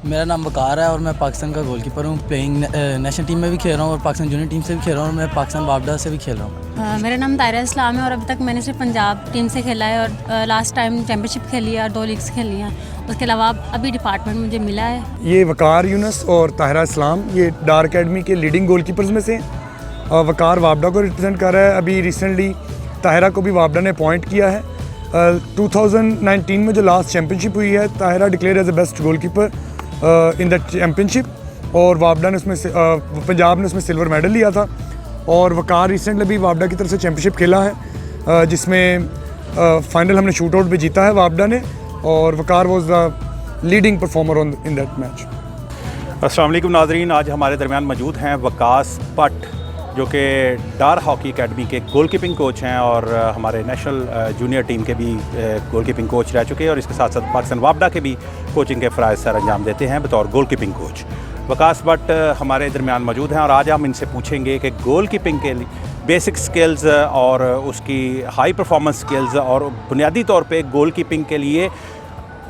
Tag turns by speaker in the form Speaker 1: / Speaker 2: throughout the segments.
Speaker 1: मेरा नाम वकार है और मैं पाकिस्तान का गोलकीपर हूँ। प्लेइंग नेशनल टीम में भी खेल रहा हूँ और पाकिस्तान जूनियर टीम से भी खेल रहा हूँ और मैं पाकिस्तान वापडा से भी खेल रहा हूँ।
Speaker 2: मेरा नाम ताहिरा इस्लाम है और अभी तक मैंने सिर्फ पंजाब टीम से खेला है और लास्ट टाइम चैम्पियनशिप खेली है और 2 लीग्स खेली हैं। उसके अलावा अभी डिपार्टमेंट मुझे मिला है।
Speaker 3: ये वकार यूनुस और ताहिरा इस्लाम ये डार अकेडमी के लीडिंग गोलकीपर्स में से हैं। वकार वापडा को रिप्रेजेंट कर रहा है। अभी रिसेंटली ताहिरा को भी वापडा ने अपॉइंट किया है। 2019 में जो लास्ट चैम्पियनशिप हुई है, Tahira declare as a best goalkeeper in the championship और वापडा ने उसमें पंजाब ने उसमें सिल्वर मेडल लिया था। और वकार रिसेंटली भी वापडा की तरफ से चैम्पियनशिप खेला है जिसमें फाइनल हमने शूट आउट भी जीता है वापडा ने और Waqar was the leading performer in that match.
Speaker 4: अस्सलाम वालेकुम नाज़रीन, आज हमारे दरमियान मौजूद हैं वकास भट्ट जो कि डार हॉकी अकेडमी के गोलकीपिंग कोच हैं और हमारे नेशनल जूनियर टीम के भी गोलकीपिंग कोच रह चुके हैं और इसके साथ साथ पाकिस्तान वापडा के भी कोचिंग के फ़राइज़ सर अंजाम देते हैं बतौर गोलकीपिंग कोच। वकास भट्ट हमारे दरमियान मौजूद हैं और आज हम इनसे पूछेंगे कि गोलकीपिंग के लिए बेसिक स्किल्स और उसकी हाई परफॉर्मेंस स्किल्स और बुनियादी तौर पे गोलकीपिंग के लिए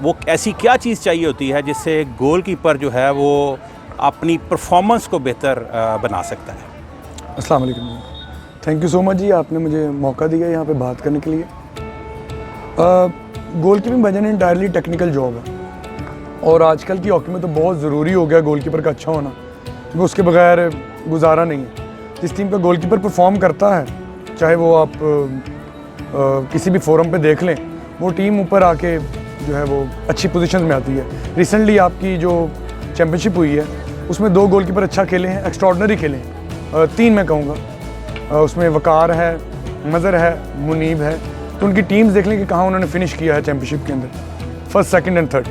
Speaker 4: वो ऐसी क्या चीज़ चाहिए होती है जिससे गोलकीपर जो है वो अपनी परफॉर्मेंस को बेहतर बना सकता है।
Speaker 3: अस्सलाम वालेकुम, थैंक यू सो मच जी, आपने मुझे मौका दिया यहाँ पे बात करने के लिए। गोलकीपिंग भजन इंटायरली टेक्निकल जॉब है और आजकल की हॉकी में तो बहुत ज़रूरी हो गया गोलकीपर का अच्छा होना, क्योंकि उसके बगैर गुजारा नहीं है। जिस टीम का गोलकीपर परफॉर्म करता है, चाहे वो आप किसी भी फोरम पे देख लें, वो टीम ऊपर आके जो है वो अच्छी पोजीशन में आती है। रिसेंटली आपकी जो चैम्पियनशिप हुई है उसमें 2 गोलकीपर अच्छा खेले हैं, एक्स्ट्रॉर्डनरी खेले हैं। 3 मैं कहूँगा, उसमें वकार है, मज़र है, मुनीब है। तो उनकी टीम्स देख लें कि कहाँ उन्होंने फिनिश किया है चैम्पियनशिप के अंदर, फर्स्ट, सेकंड एंड थर्ड।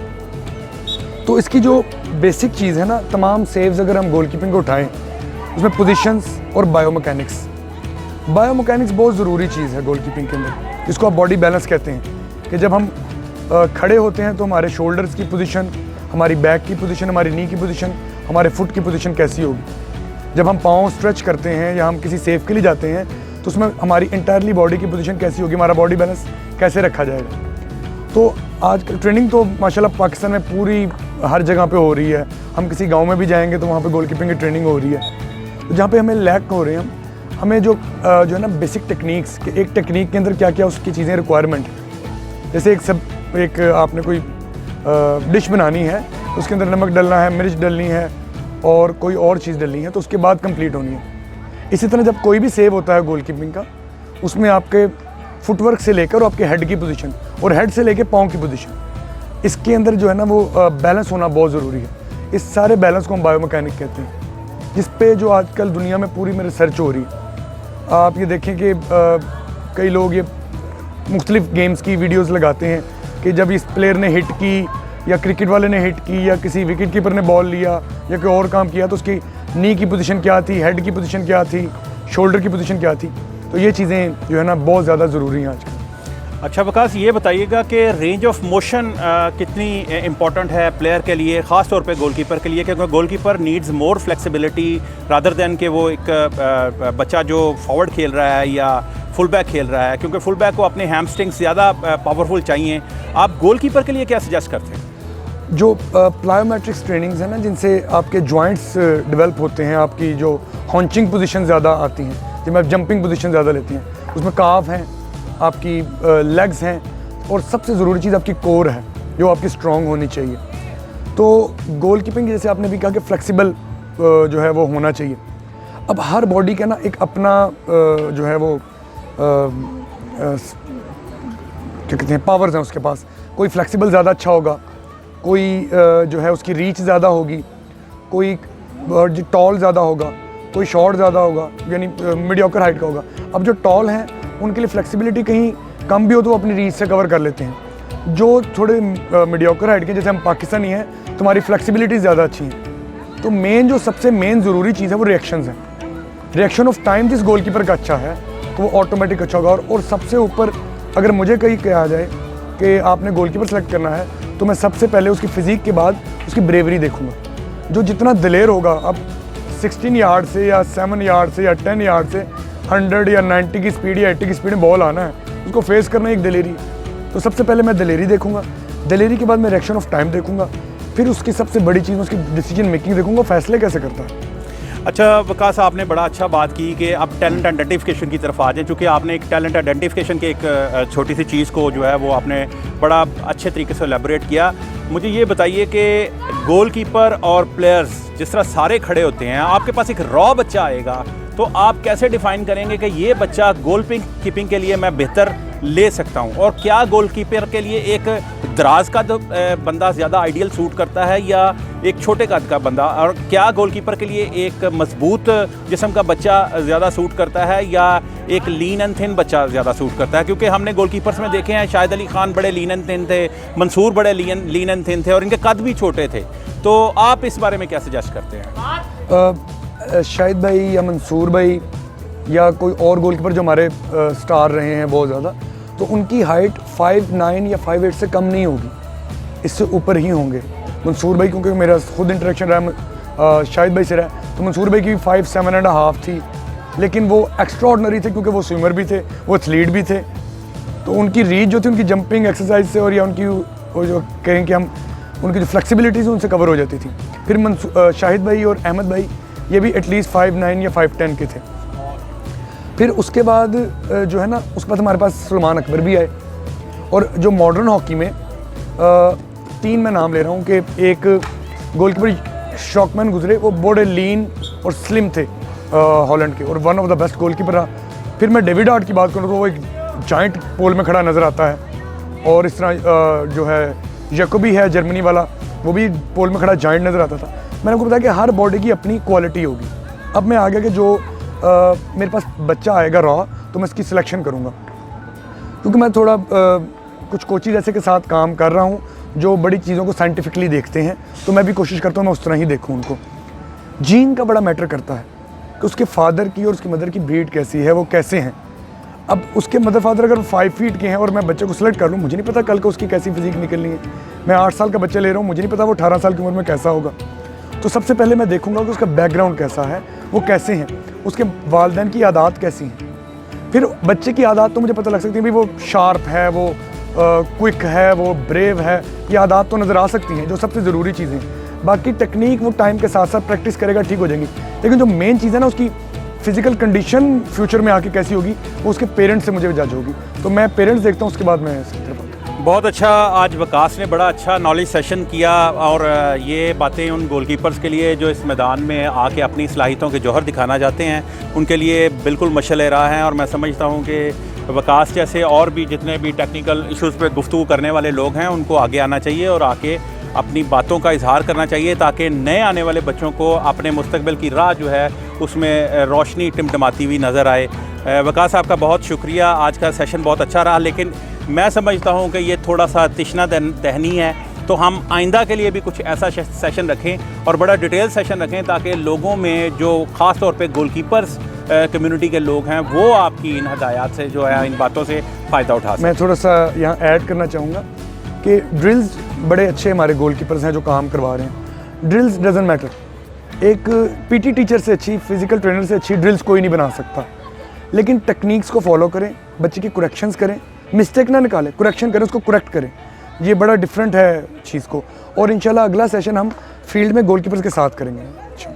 Speaker 3: तो इसकी जो बेसिक चीज़ है ना, तमाम सेव्स अगर हम गोलकीपिंग को उठाएं, उसमें पोजीशंस और बायोमैकेनिक्स बहुत ज़रूरी चीज़ है गोलकीपिंग के अंदर, जिसको आप बॉडी बैलेंस कहते हैं। कि जब हम खड़े होते हैं तो हमारे शोल्डर्स की पोजीशन, हमारी बैक की पोजीशन, हमारी नी की पोजीशन, हमारे फुट की पोजीशन कैसी होगी। जब हम पाँव स्ट्रेच करते हैं या हम किसी सेफ के लिए जाते हैं तो उसमें हमारी इंटायरली बॉडी की पोजीशन कैसी होगी, हमारा बॉडी बैलेंस कैसे रखा जाएगा। तो आजकल ट्रेनिंग तो माशाल्लाह पाकिस्तान में पूरी हर जगह पे हो रही है। हम किसी गांव में भी जाएंगे तो वहाँ पे गोलकीपिंग की ट्रेनिंग हो रही है। तो जहाँ पे हमें लैक हो रहे हैं, हमें जो है ना बेसिक टेक्निक्स के, एक टेक्निक के अंदर क्या क्या उसकी चीज़ें रिक्वायरमेंट, जैसे एक आपने कोई डिश बनानी है, उसके अंदर नमक डलना है, मिर्च डलनी है और कोई और चीज़ डलनी है, तो उसके बाद कंप्लीट होनी है। इसी तरह जब कोई भी सेव होता है गोलकीपिंग का, उसमें आपके फुटवर्क से लेकर आपके हेड की पोजीशन और हेड से लेकर पाँव की पोजीशन, इसके अंदर जो है ना वो बैलेंस होना बहुत ज़रूरी है। इस सारे बैलेंस को हम बायोमैकेनिक कहते हैं, जिस पे जो आजकल दुनिया में पूरी में रिसर्च हो रही है। आप ये देखें कि कई लोग ये मुख्तलिफ गेम्स की वीडियोज़ लगाते हैं कि जब इस प्लेयर ने हिट की या क्रिकेट वाले ने हिट की या किसी विकेट कीपर ने बॉल लिया या कोई और काम किया तो उसकी नी की पोजीशन क्या थी, हेड की पोजीशन क्या थी, शोल्डर की पोजीशन क्या थी। तो ये चीज़ें जो है ना बहुत ज़्यादा ज़रूरी हैं आजकल।
Speaker 4: अच्छा वकास, ये बताइएगा कि रेंज ऑफ मोशन कितनी इम्पॉर्टेंट है प्लेयर के लिए, ख़ास तौर पे गोलकीपर के लिए, क्योंकि goalkeeper needs more flexibility rather than कि वो एक बच्चा जो फॉरवर्ड खेल रहा है या फुल बैक खेल रहा है, क्योंकि फुल बैक को अपने हैमस्ट्रिंग्स ज़्यादा पावरफुल चाहिए। आप गोलकीपर के लिए क्या सजेस्ट करते हैं?
Speaker 3: जो प्लायोमेट्रिक्स ट्रेनिंग्स हैं ना, जिनसे आपके जॉइंट्स डेवलप होते हैं, आपकी जो हॉन्चिंग पोजीशन ज़्यादा आती हैं, जिनमें आप जंपिंग पोजीशन ज़्यादा लेती हैं, उसमें काफ हैं, आपकी लेग्स हैं और सबसे ज़रूरी चीज़ आपकी कोर है जो आपकी स्ट्रॉन्ग होनी चाहिए। तो गोलकीपिंग जैसे आपने भी कहा कि फ्लेक्सिबल जो है वो होना चाहिए। अब हर बॉडी का ना एक अपना जो है वो क्या कहते हैं पावर्स हैं उसके पास। कोई फ्लेक्सिबल ज़्यादा अच्छा होगा, कोई जो है उसकी रीच ज़्यादा होगी, कोई टॉल ज़्यादा होगा, कोई शॉर्ट ज़्यादा होगा, यानी मीडियोकर हाइट का होगा। अब जो टॉल हैं उनके लिए फ्लेक्सिबिलिटी कहीं कम भी हो तो वो अपनी रीच से कवर कर लेते हैं। जो थोड़े मीडियोकर हाइट के, जैसे हम पाकिस्तानी हैं, तो हमारी फ्लेक्सिबिलिटी ज़्यादा अच्छी है। तो जो सबसे मेन ज़रूरी चीज़ है वो रिएक्शंस हैं। रिएक्शन ऑफ टाइम जिस गोलकीपर का अच्छा है तो वो ऑटोमेटिक अच्छा होगा। और सबसे ऊपर अगर मुझे कहीं कहा जाए कि आपने गोलकीपर सेलेक्ट करना है तो मैं सबसे पहले उसकी फ़िज़ीक के बाद उसकी ब्रेवरी देखूंगा। जो जितना दिलेर होगा, अब 16 यार्ड से या 7 यार्ड से या 10 यार्ड से 100 या 90 की स्पीड या 80 की स्पीड में बॉल आना है, उसको फेस करना एक दिलेरी। तो सबसे पहले मैं दिलेरी देखूंगा, दिलेरी के बाद मैं रिएक्शन ऑफ टाइम देखूंगा, फिर उसकी सबसे बड़ी चीज़ उसकी डिसीजन मेकिंग देखूंगा, फैसले कैसे करता है।
Speaker 4: अच्छा वकास, आपने बड़ा अच्छा बात की कि अब टैलेंट आइडेंटिफिकेशन की तरफ आ जाए, चूँकि आपने एक टैलेंट आइडेंटिफिकेशन के एक छोटी सी चीज़ को जो है वो आपने बड़ा अच्छे तरीके से एलेबोरेट किया। मुझे ये बताइए कि गोलकीपर और प्लेयर्स जिस तरह सारे खड़े होते हैं, आपके पास एक रॉ बच्चा आएगा तो आप कैसे डिफ़ाइन करेंगे कि ये बच्चा गोल कीपिंग के लिए मैं बेहतर ले सकता हूँ, और क्या गोलकीपर के लिए एक दराज का बंदा ज़्यादा आइडियल सूट करता है या एक छोटे कद का बंदा, और क्या गोलकीपर के लिए एक मजबूत जिस्म का बच्चा ज़्यादा सूट करता है या एक लीन एंड थिन बच्चा ज़्यादा सूट करता है? क्योंकि हमने गोलकीपर्स में देखे हैं, शाहिद अली खान बड़े लीन एंड थिन थे, मंसूर बड़े लीन एंड थिन थे और इनके कद भी छोटे थे, तो आप इस बारे में क्या सजेस्ट करते हैं?
Speaker 3: शाहिद भाई या मंसूर भाई या कोई और गोलकीपर जो हमारे स्टार रहे हैं बहुत ज़्यादा, तो उनकी हाइट 5'9" या 5'8" से कम नहीं होगी, इससे ऊपर ही होंगे। मंसूर भाई, क्योंकि मेरा खुद इंटरेक्शन रहा शाहिद भाई से रहा, तो मंसूर भाई की 5'7.5" थी, लेकिन वो एक्स्ट्रा ऑर्डनरी थे क्योंकि वो स्विमर भी थे, वो एथलीट भी थे, तो उनकी रीच जो थी उनकी जंपिंग एक्सरसाइज से और या उनकी वो जो कहें कि हम उनकी जो फ्लेक्सिबिलिटी थी उनसे कवर हो जाती थी। फिर शाहिद भाई और अहमद भाई ये भी एटलीस्ट 5'9" या 5'10" के थे। फिर उसके बाद जो है ना, उसके बाद हमारे पास सलमान अकबर भी आए, और जो मॉडर्न हॉकी में 3 मैं नाम ले रहा हूँ कि एक गोलकीपर शॉकमैन गुजरे, वो बड़े लीन और स्लिम थे हॉलैंड के, और one of the best goalkeeper रहा। फिर मैं डेविड हार्ट की बात करूँ तो वो एक जाइंट पोल में खड़ा नज़र आता है, और इस तरह जो है जैकोबी है जर्मनी वाला, वो भी पोल में खड़ा जाइंट नज़र आता था। मैंने आपको बताया कि हर बॉडी की अपनी क्वालिटी होगी। अब मैं आगे कि जो मेरे पास बच्चा आएगा रॉ, तो मैं इसकी सिलेक्शन करूँगा, क्योंकि मैं थोड़ा कुछ कोचिज ऐसे के साथ काम कर रहा हूँ जो बड़ी चीज़ों को साइंटिफिकली देखते हैं, तो मैं भी कोशिश करता हूँ मैं उस तरह ही देखूँ उनको। जीन का बड़ा मैटर करता है कि उसके फादर की और उसकी मदर की ब्रीड कैसी है, वो कैसे हैं। अब उसके मदर फादर अगर 5 फीट के हैं और मैं बच्चे को सिलेक्ट कर लूँ, मुझे नहीं पता कल को उसकी कैसी फिजिक निकलनी है। मैं 8 साल का बच्चा ले रहा हूँ, मुझे नहीं पता वो 18 साल की उम्र में कैसा होगा। तो सबसे पहले मैं देखूंगा कि उसका बैकग्राउंड कैसा है, वो कैसे हैं, उसके वालिदैन की आदत कैसी हैं। फिर बच्चे की आदत तो मुझे पता लग सकती है, भाई वो शार्प है, वो क्विक है, वो ब्रेव है, ये आदत तो नज़र आ सकती हैं, जो सबसे ज़रूरी चीज़ें। बाकी टेक्निक वो टाइम के साथ साथ प्रैक्टिस करेगा, ठीक हो जाएंगी। लेकिन जो मेन चीज़ है ना, उसकी फिजिकल कंडीशन फ्यूचर में आके कैसी होगी, वो उसके पेरेंट्स से मुझे जज होगी। तो मैं पेरेंट्स देखता हूँ, उसके बाद मैं
Speaker 4: बहुत अच्छा, आज वकास ने बड़ा अच्छा नॉलेज सेशन किया, और ये बातें उन गोलकीपर्स के लिए जो इस मैदान में आके अपनी सलाहियतों के जौहर दिखाना चाहते हैं, उनके लिए बिल्कुल मशअल राह है। और मैं समझता हूँ कि वकास जैसे और भी जितने भी टेक्निकल इश्यूज़ पे गुफ्तगू करने वाले लोग हैं, उनको आगे आना चाहिए और आके अपनी बातों का इजहार करना चाहिए, ताकि नए आने वाले बच्चों को अपने मुस्तकबिल की राह जो है उसमें रोशनी टिमटिमाती हुई नज़र आए। वकास, आपका बहुत शुक्रिया, आज का सेशन बहुत अच्छा रहा, लेकिन मैं समझता हूँ कि ये थोड़ा सा तिश्ना दहनी है, तो हम आइंदा के लिए भी कुछ ऐसा सेशन रखें और बड़ा डिटेल सेशन रखें, ताकि लोगों में जो ख़ास तौर पे गोलकीपर्स कम्युनिटी के लोग हैं, वो आपकी इन हदायत से जो है, इन बातों से फ़ायदा उठा सकें।
Speaker 3: मैं थोड़ा सा यहाँ ऐड करना चाहूँगा कि ड्रिल्स बड़े अच्छे हमारे गोलकीपर्स हैं जो काम करवा रहे हैं। ड्रिल्स डजंट मैटर, एक पीटी टीचर से अच्छी, फिज़िकल ट्रेनर से अच्छी ड्रिल्स कोई नहीं बना सकता, लेकिन टेक्निक्स को फॉलो करें, बच्चे की करेक्शंस करें, मिस्टेक ना निकालें, करेक्शन करें, उसको करेक्ट करें। ये बड़ा डिफरेंट है चीज़ को, और इंशाल्लाह अगला सेशन हम फील्ड में गोलकीपर्स के साथ करेंगे। अच्छा।